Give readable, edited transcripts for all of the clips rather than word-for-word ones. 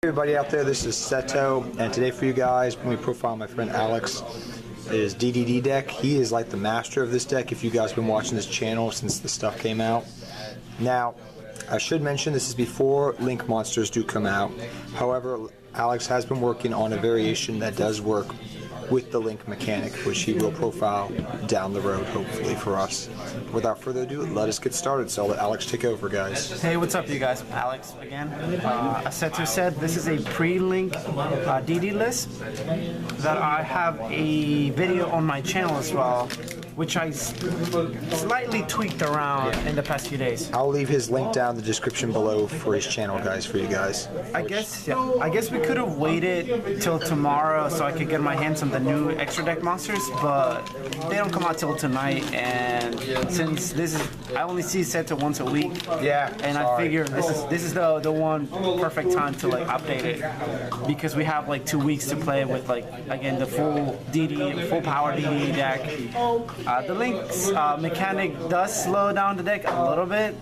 Everybody out there, this is Seto, and today for you guys, when we profile my friend Alex, is DDD deck. He is like the master of this deck if you guys have been watching this channel since the stuff came out. Now, I should mention this is before Link monsters do come out. However, Alex has been working on a variation that does work with the Link mechanic, which he will profile down the road, hopefully, for us. Without further ado, let us get started. So I'll let Alex take over, guys. Hey, what's up, you guys? Alex again. Seto said this is a pre-Link DD list that I have a video on my channel as well, which I slightly tweaked around in the past few days. I'll leave his link down in the description below for his channel, guys, for you guys. I guess we could have waited till tomorrow so I could get my hands on the new extra deck monsters, but they don't come out till tonight, and since I only see Seto once a week, and I figure this is the one perfect time to like update it, because we have like 2 weeks to play with, like, again, the full power DD deck. The Link's mechanic does slow down the deck a little bit,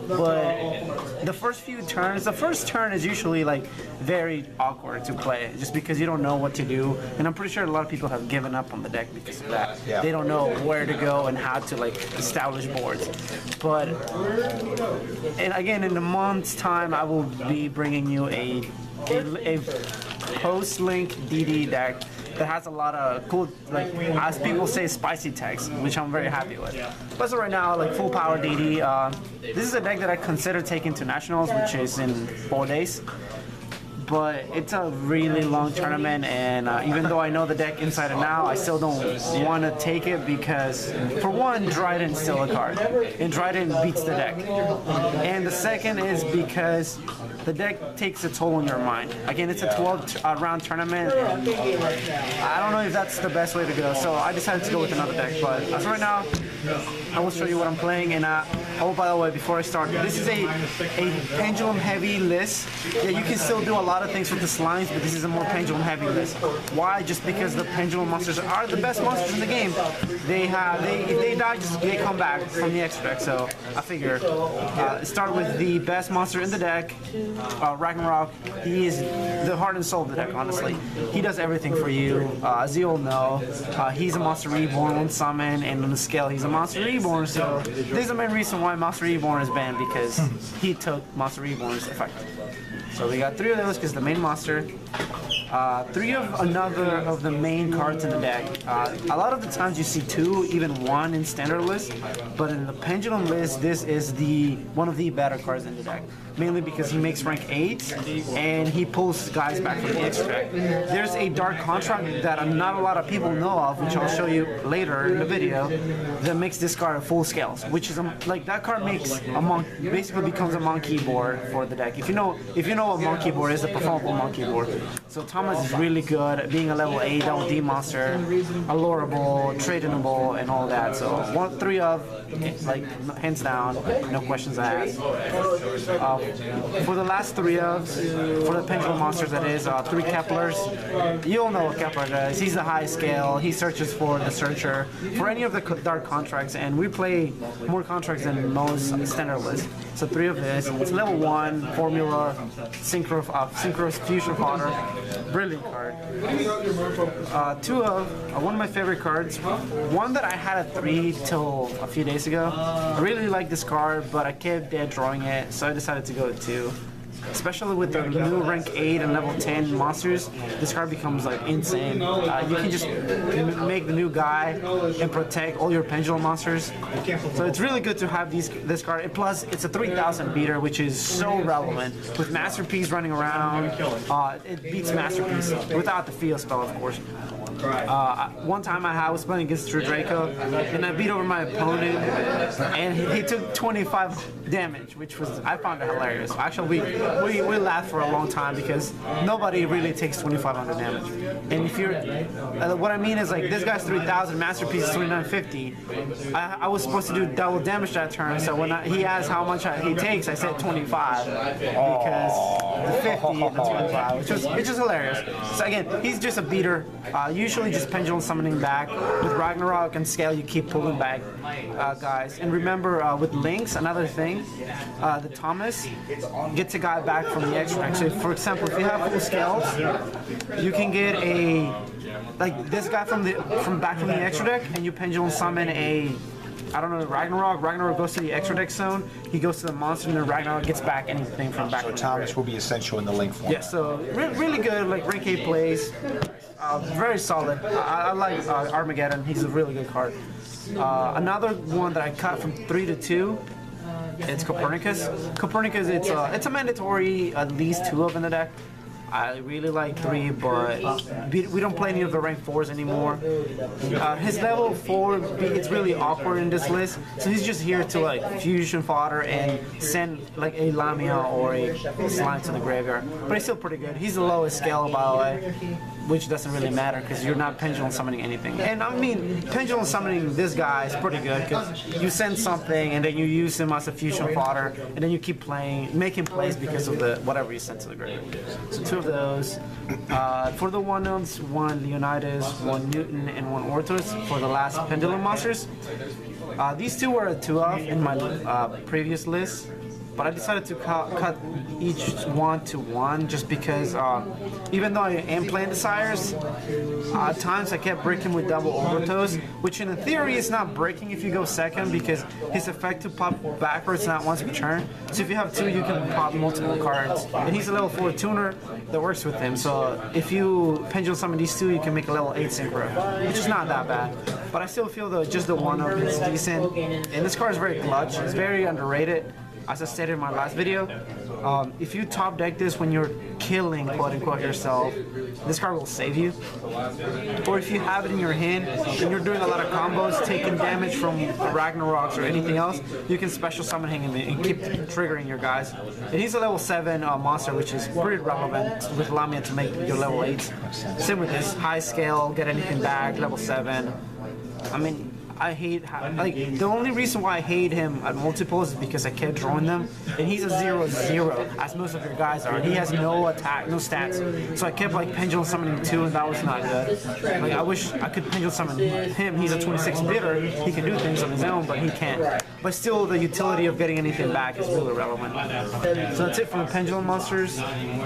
but the first turn is usually like very awkward to play, just because you don't know what to do, and I'm pretty sure a lot of people have given up on the deck because of that. They don't know where to go and how to like establish boards. But and again, in a month's time, I will be bringing you a post-Link DD deck that has a lot of cool, like, as people say, spicy text, which I'm very happy with. But so right now, like, full power DD, this is a deck that I consider taking to Nationals, which is in 4 days. But it's a really long tournament, and even though I know the deck inside and out, I still don't want to take it because, for one, Dryden's still a card, and Dryden beats the deck. And the second is because the deck takes a toll on your mind. Again, it's a 12-round tournament. I don't know if that's the best way to go, so I decided to go with another deck. But as right now, I will show you what I'm playing. And oh, by the way, before I start, this is a pendulum-heavy list. Yeah, you can still do a lot of things with the slimes, but this is a more pendulum-heavy list. Why? Just because the pendulum monsters are the best monsters in the game. If they die, they come back from the extra deck. So I figure start with the best monster in the deck. Ragnarok. He is the heart and soul of the deck, honestly. He does everything for you. As you all know, he's a Monster Reborn on summon, and on the scale, he's a Monster Reborn. So this is the main reason why Monster Reborn is banned, because he took Monster Reborn's effect. So we got 3 of those because the main monster. 3 of another of the main cards in the deck. A lot of the times you see 2, even 1 in standard list, but in the pendulum list, this is one of the better cards in the deck. Mainly because he makes rank 8 and he pulls guys back from the extra deck. There's a dark contract that not a lot of people know of, which I'll show you later in the video, that makes this card a full scales, which is like that card makes basically becomes a monkey board for the deck. If you know what monkey board is, a performable monkey board. So Thomas is really good at being a level 8 double D monster, allurable, tradeable, and all that. So 3 of, like, hands down, no questions asked. For the last 3 of, for the pendulum monsters, that is 3 Keplers. You'll know what Kepler does. He's the high scale. He searches for the searcher for any of the dark contracts, and we play more contracts than most standard lists. So 3 of this. It's level 1 formula, synchro fusion fodder. Brilliant card. 2 of one of my favorite cards. One that I had at 3 till a few days ago. I really like this card, but I kept dead drawing it, so I decided to go with 2. Especially with the new rank 8 and level 10 monsters, this card becomes like insane. You can just make the new guy and protect all your pendulum monsters. So it's really good to have this card. And plus, it's a 3000 beater, which is so relevant. With Masterpiece running around, it beats Masterpiece without the field spell, of course. One time I was playing against True Draco, and I beat over my opponent, and he took 25 damage, which I found it hilarious. Actually, we laughed for a long time because nobody really takes 2,500 damage. And if you're, what I mean is, like, this guy's 3,000, Masterpiece is 2,950. I was supposed to do double damage that turn, so when he asked how much he takes, I said 25 because the 50 and the 25, which is hilarious. So again, he's just a beater. Usually just pendulum summoning back. With Ragnarok and Scale, you keep pulling back guys. And remember, with Lynx, another thing, the Thomas gets a guy back from the extract. So for example, if you have full Scales, you can get a, like this guy from back from the extra deck, and you pendulum summon a, I don't know, Ragnarok. Ragnarok goes to the extra deck zone. He goes to the monster, and then Ragnarok gets back anything from back. So Thomas will be essential in the link format. Yeah, so really good, like rank 8 plays. Very solid. I like Armageddon. He's a really good card. Another one that I cut from 3 to 2. It's Copernicus. Copernicus, it's a mandatory at least 2 of in the deck. I really like 3, but we don't play any of the rank 4s anymore. His level 4, it's really awkward in this list, so he's just here to like fusion fodder and send like a Lamia or a Slime to the graveyard. But he's still pretty good. He's the lowest scale, by the way, which doesn't really matter because you're not pendulum summoning anything. And I mean, pendulum summoning this guy is pretty good because you send something and then you use him as a fusion fodder, and then you keep playing, making plays because of the whatever you sent to the graveyard. So 2 of those. For the 1/0s, 1 Leonidas, 1 Newton, and 1 Orthos for the last pendulum monsters. These 2 were a 2 of in my previous list, but I decided to cut each 1 to 1 just because even though I am playing the Sires, at times I kept breaking with double Orthos, which in theory is not breaking if you go second because his effect to pop backwards not once per turn. So if you have 2, you can pop multiple cards. And he's a level 4 tuner that works with him. So if you pendulum summon these 2, you can make a level 8 synchro, which is not that bad. But I still feel though just the 1-of is decent. And this card is very clutch. It's very underrated. As I stated in my last video, if you top deck this when you're killing quote-unquote yourself, this card will save you. Or if you have it in your hand and you're doing a lot of combos, taking damage from Ragnaroks or anything else, you can special summon him and keep triggering your guys. And he's a level 7 monster, which is pretty relevant with Lamia to make your level 8s. Same with this, high scale, get anything back, level 7. I mean, I hate like the only reason why I hate him at multiples is because I kept drawing them, and he's a 0/0 as most of your guys are. He has no attack, no stats, so I kept like pendulum summoning 2, and that was not good. Like I wish I could pendulum summon him. He's a 26 bitter. He can do things on his own, but he can't. But still, the utility of getting anything back is really relevant. So that's it for the pendulum monsters.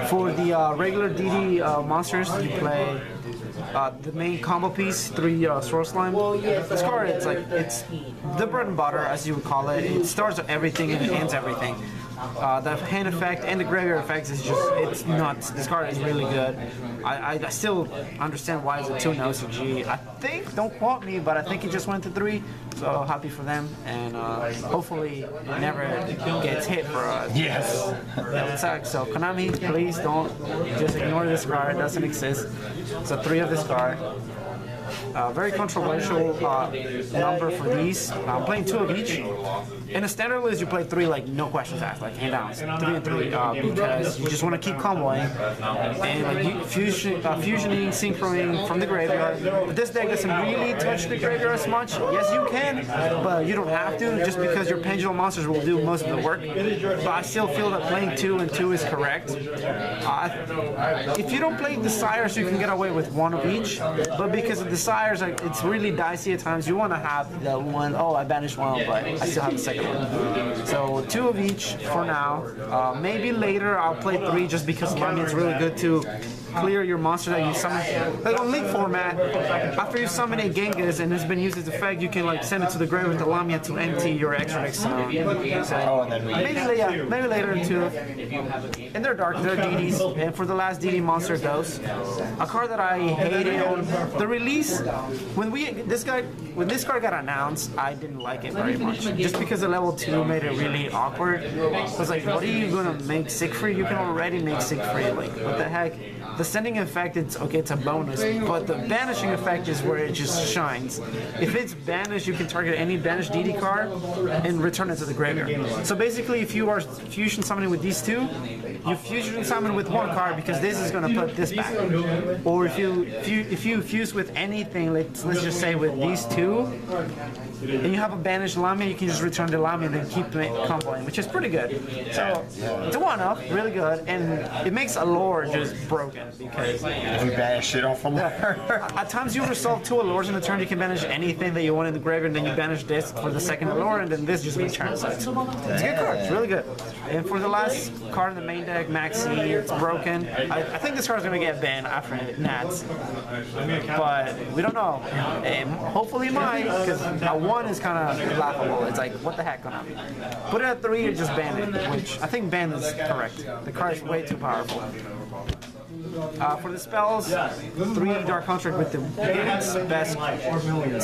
For the regular DD monsters, you play. The main combo piece, 3 Swirl Slime. This card, it's the bread and butter, as you would call it. It starts everything and it ends everything. The hand effect and the graveyard effects is just, it's nuts. This card is really good. I still understand why it's a 2 in OCG. I think, don't quote me, but I think it just went to 3. So happy for them, and hopefully it never gets hit for us. Yes. That would suck. So Konami, please don't just ignore this card. It doesn't exist. So 3 of this card. Very controversial number for these. I'm playing 2 of each. In a standard list, you play 3 like no questions asked, like hand downs, 3 and 3, because you just want to keep comboing and like fusioning, synchroning from the graveyard. But this deck doesn't really touch the graveyard as much. Yes, you can, but you don't have to, just because your pendulum monsters will do most of the work. But I still feel that playing 2 and 2 is correct. If you don't play the Sires, you can get away with 1 of each. But because of the Sires, like, it's really dicey at times. You want to have the one, oh, I banished 1, but I still have the second one. So 2 of each for now. Maybe later I'll play 3 just because Lamia is really good to clear your monster that you summon. Like on League format, after you summon a Genghis and it's been used as effect, you can like send it to the grave with the Lamia to empty your extra deck zone. So maybe later too. And they're dark, they're DDs. And for the last DD monster Ghost, a card that I hated on the release, when this card got announced, I didn't like it very much. Just because the level 2 made it really awkward. I was like, what are you gonna make Siegfried? You can already make Siegfried. Like, what the heck? The sending effect, it's okay, it's a bonus, but the banishing effect is where it just shines. If it's banished, you can target any banished DD card and return it to the graveyard. So basically, if you are fusion summoning with these two, you fusion summon with one card because this is going to put this back. Or if you fuse with anything, let's just say with these two, and you have a banished Lamia, you can just return the Lamia and then keep comboing, which is pretty good. So it's a one-up, really good, and it makes Allure just broken because We banish it off a lure. at times you resolve 2 Allures in a turn. You can banish anything that you want in the graveyard, and then you banish this for the second Allure, and then this just returns it. It's a good card. It's really good. And for the last card in the main deck, Maxi, it's broken. I think this card's going to get banned after Nats, but we don't know. Hopefully it might, because a 1 is kind of laughable. It's like, what the heck, Konami? Put it at 3 or just ban it, which I think ban is correct. The card is way too powerful. For the spells, 3 Dark Contract with the best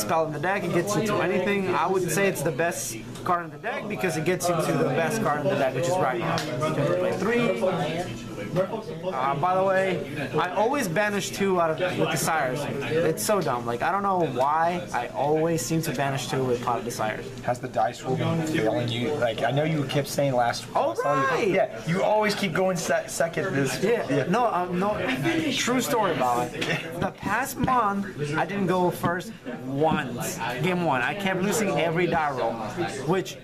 spell in the deck. It gets you to anything. I would say it's the best card in the deck because it gets you to the best card in the deck, which is right now. You can play 3. By the way, I always banish 2 out of with Desires. It's so dumb. Like, I don't know why I always seem to banish 2 with Pot of Desires. Has the dice roll been failing you? Like, I know you kept saying last. Oh, right. Yeah, you always keep going second. Yeah. No. True story about it. The past month, I didn't go first once. Game 1, I kept losing every die roll, which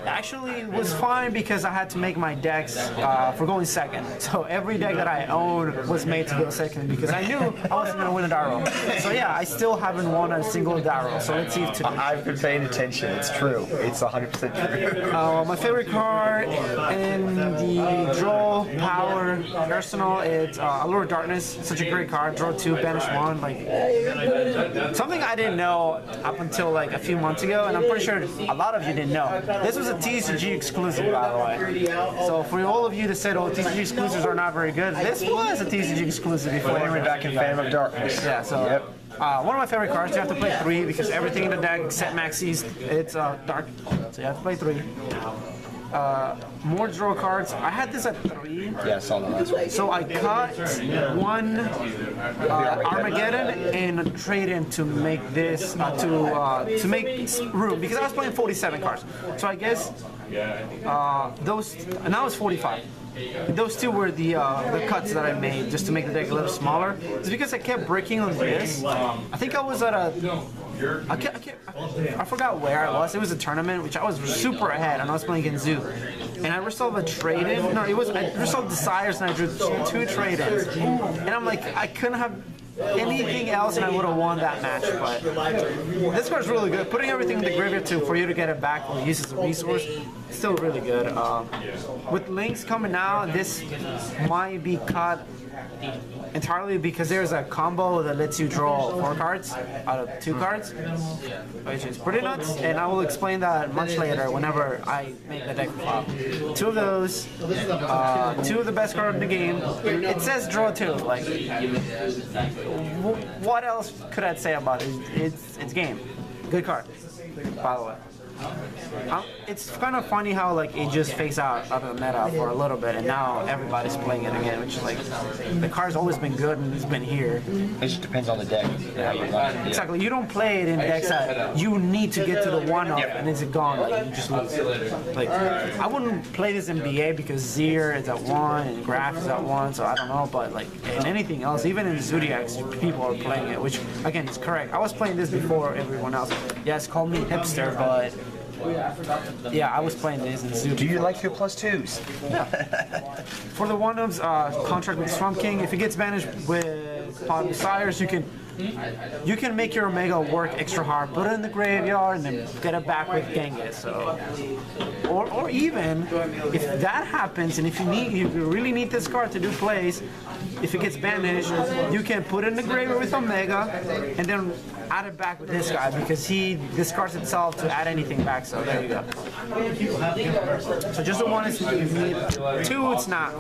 actually was fine because I had to make my decks for going second. So every deck that I owned was made to go second because I knew I wasn't going to win a die roll. So yeah, I still haven't won a single die roll. So let's see if today. I've been paying attention. It's true. It's 100% true. My favorite card in the draw power arsenal, it's Allure of Darkness. Such a great card. Draw 2, banish 1. Like something I didn't know up until like a few months ago, and I'm pretty sure a lot of you didn't know. This was a TCG exclusive, by the way. So for all of you that said, "Oh, TCG exclusives are not very good," this was a TCG exclusive before. Way back in Phantom of Darkness. Yeah. So. Yep. One of my favorite cards. You have to play 3 because everything in the deck except Maxis, it's dark. So you have to play 3. More draw cards. I had this at 3. Yeah, I saw the last one. So I cut 1 Armageddon and trade in to make this to make room because I was playing 47 cards. So I guess those and now it's 45. Those 2 were the cuts that I made just to make the deck a little smaller. It's because I kept breaking on this. I think I was at a. I forgot where I was. It was a tournament, which I was super ahead, and I was playing against Zoo. And I resolved a trade-in. No, I resolved Desires, and I drew 2 trade-ins. And I'm like, I couldn't have anything else, and I would have won that match. But this card's really good. Putting everything in the graveyard for you to get it back or use as a resource, still really good. With links coming out, this might be cut entirely because there's a combo that lets you draw 4 cards out of 2 cards, which is pretty nuts, and I will explain that much later whenever I make the deck flop. 2 of those, 2 of the best cards in the game. It says draw 2. Like, what else could I say about it? It's game. Good card, by the way. It's kind of funny how like it just phased out of the meta for a little bit, and now everybody's playing it again. Which is like the card's always been good and it's been here. It just depends on the deck. Yeah. Exactly. You don't play it in decks that you need to get to the 1-up and it's gone. Like you just lose. Like I wouldn't play this in BA because Zir is at 1 and Graph is at 1, so I don't know. But like in anything else, even in Zodiacs, people are playing it, which again is correct. I was playing this before everyone else. Yes, call me hipster, but. Yeah, I was playing this in Zoo. Do you like your +2s? Yeah. For the 1-ups, contract with Swamp King. If it gets banished with Pot of Desires, you can make your Omega work extra hard, put it in the graveyard, and then get it back with Genghis. So, or even if that happens, and if you really need this card to do plays, if it gets banished, you can put it in the graveyard with Omega, and then add it back with this guy because he discards itself to add anything back. So there you go. So just the 1 is you need. 2, it's not.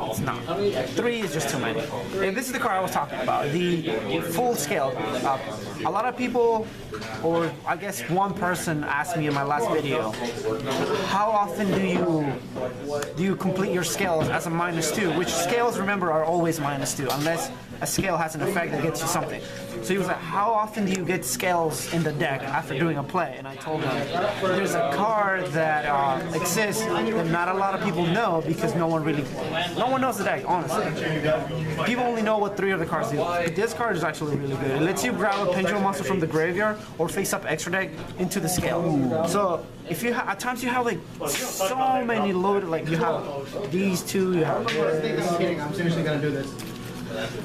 3 is just too many. And this is the card I was talking about, the full scale. A lot of people, or I guess one person asked me in my last video, how often do you complete your scales as a -2? Which scales, remember, are always -2. unless a scale has an effect that gets you something. So he was like, how often do you get scales in the deck after doing a play? And I told him, there's a card that exists that not a lot of people know because no one knows the deck, honestly. People only know what 3 of the cards do. But this card is actually really good. It lets you grab a pendulum monster from the graveyard or face up extra deck into the scale. So if you at times you have like so many loaded, like you have these two, you have this. I'm seriously gonna do this.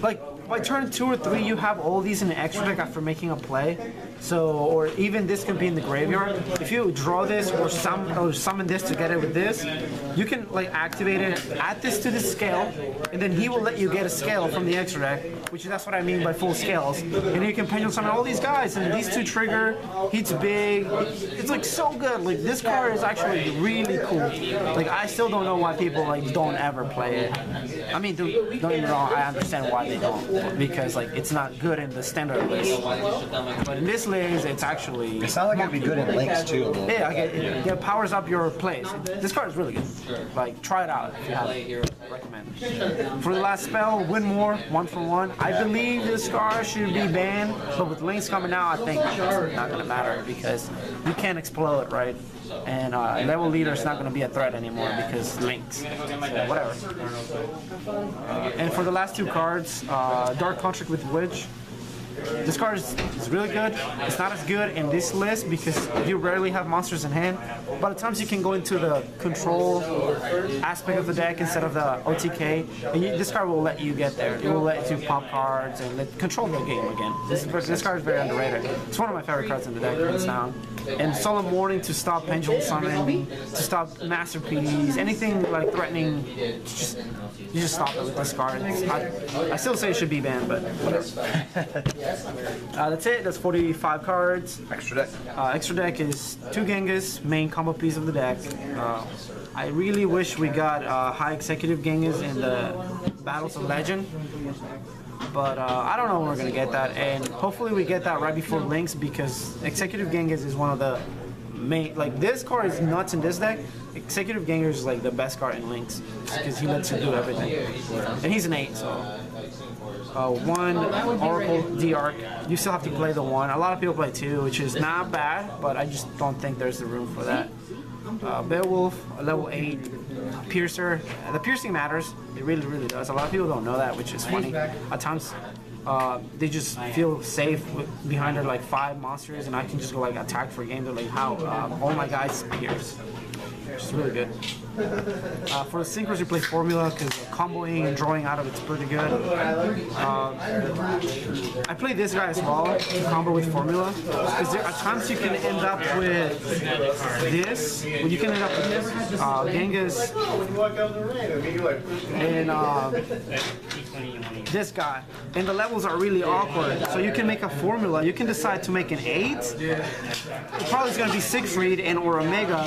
Like by turn 2 or 3, you have all these in the extra deck after making a play. So, or even this can be in the graveyard. If you draw this or summon this to get it with this, you can like activate it, add this to the scale, and then he will let you get a scale from the extra deck, which that's what I mean by full scales. And you can pendulum summon all these guys, and these 2 trigger. He's big. It's like so good. Like this card is actually really cool. Like I still don't know why people like don't ever play it. I mean, don't get me wrong. I understand why they don't, because like it's not good in the standard list. But in this list, it's actually. It sounds like it'd be good in links too. Yeah, it powers up your plays. This card is really good. Like try it out if you have it. Recommend. For the last spell, win more, 1 for 1. I believe this card should be banned, but with links coming out, I think it's not gonna matter because you can't explode, right? And level leader is not going to be a threat anymore because links. So whatever. And for the last 2 cards, Dark Contract with Woodbridge. This card is really good. It's not as good in this list because you rarely have monsters in hand. But at times you can go into the control aspect of the deck instead of the OTK. And this card will let you get there. It will let you pop cards and control the game again. This card is very underrated. It's one of my favorite cards in the deck, hands down. And Solemn Warning to stop Pendulum Summoning, to stop Masterpiece, anything like threatening, you just stop it with this card. I still say it should be banned, but whatever. That's it. That's 45 cards. Extra deck. Extra deck is 2 Genghis, main combo piece of the deck. I really wish we got high executive Genghis in the Battles of Legend. But I don't know when we're going to get that. And hopefully we get that right before Links because Executive Genghis is one of the main... Like, this card is nuts in this deck. Executive Genghis is like the best card in Links because he lets you do everything. And he's an 8, so... 1 Oracle D-Arc. You still have to play the 1. A lot of people play 2, which is not bad, but I just don't think there's the room for that. Beowulf, level 8. Piercer. The piercing matters. It really, really does. A lot of people don't know that, which is funny. At times, they just feel safe behind their like 5 monsters, and I can just go like attack for a game. They're like, how? All my guys pierce. It's really good. For the synchros, you play Formula because comboing and drawing out of it's pretty good. I play this guy as well, combo with Formula. Because at times you can end up with this. Well, you can end up with Genghis and this guy. And the levels are really awkward. So you can make a Formula. You can decide to make an 8. It probably is going to be Siegfried and or Omega.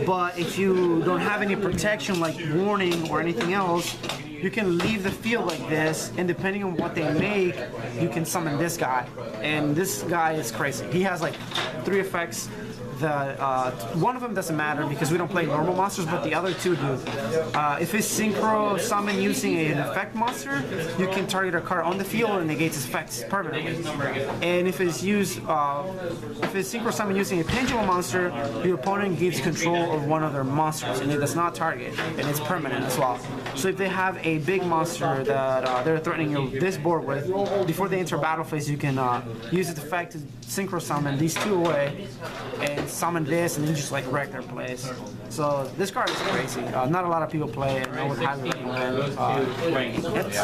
But if you don't have any protection like Warning or anything else, you can leave the field like this, and depending on what they make, you can summon this guy. And this guy is crazy. He has like 3 effects. One of them doesn't matter because we don't play normal monsters, but the other 2 do. If it's synchro summon using an effect monster, you can target a card on the field and negate its effects permanently. And if it's synchro summon using a pendulum monster, your opponent gives control of one of their monsters, and it does not target, and it's permanent as well. So if they have a big monster that they're threatening this board with, before they enter battle phase, you can use its effect to synchro summon these 2 away, and summon this, and then just like wreck their plays. So this card is crazy. Not a lot of people play it, and I would highly recommend playing it.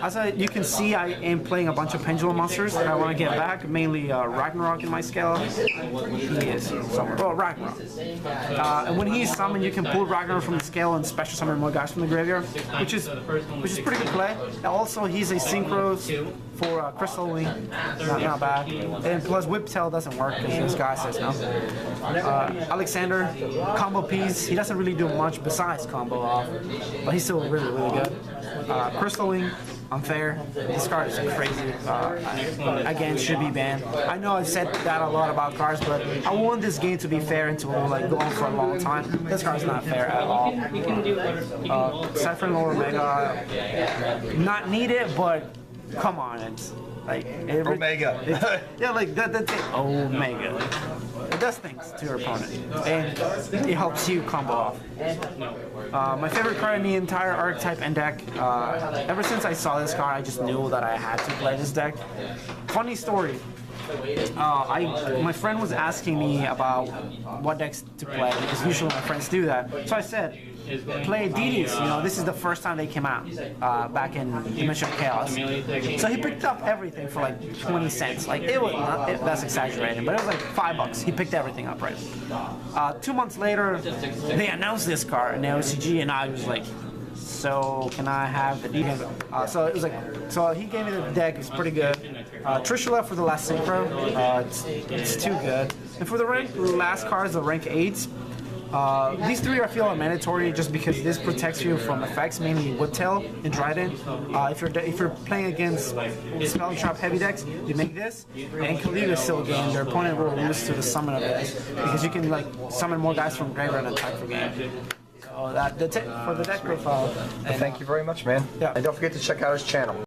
As you can see, I am playing a bunch of pendulum monsters that I want to get back, mainly Ragnarok in my scale. He is somewhere. Oh, Ragnarok. And when he's summoned, you can pull Ragnarok from the scale and special summon more guys from the graveyard, which is pretty good play. And also, he's a synchro for Crystal Wing, not bad. And plus Whiptail doesn't work because this guy says no. Alexander, combo piece. He doesn't really do much besides combo off, but he's still really, really good. Crystal Wing, unfair. This card is crazy. Again, should be banned. I know I've said that a lot about cards, but I want this game to be fair and to like go on for a long time. This card's not fair at all. Saffron Lower Mega, not needed, but come on, it's like Omega. yeah, like that. Omega. It does things to your opponent, and it helps you combo off. My favorite card in the entire archetype and deck. Ever since I saw this card, I just knew that I had to play this deck. Funny story. My friend was asking me about what decks to play because usually my friends do that. So I said, play DDs. You know, this is the first time they came out back in Dimension of Chaos. So he picked up everything for like 20 cents. Like it was that's exaggerating, but it was like $5. He picked everything up, right? 2 months later, they announced this card in the OCG, and I was like, so can I have the DD? So it was like, so he gave me the deck. It's pretty good. Trishula for the last synchro. It's too good. And for the last cards, the rank 8s. These three I feel are mandatory just because this protects you from effects, mainly Woodtail and Dryden. If you're playing against Spell Trap heavy decks, you make this, and Caligula still game. Your opponent will lose to the summon of this because you can like summon more guys from graveyard and attack for game. So that's it for the deck profile. Thank you very much, man. Yeah. And don't forget to check out his channel.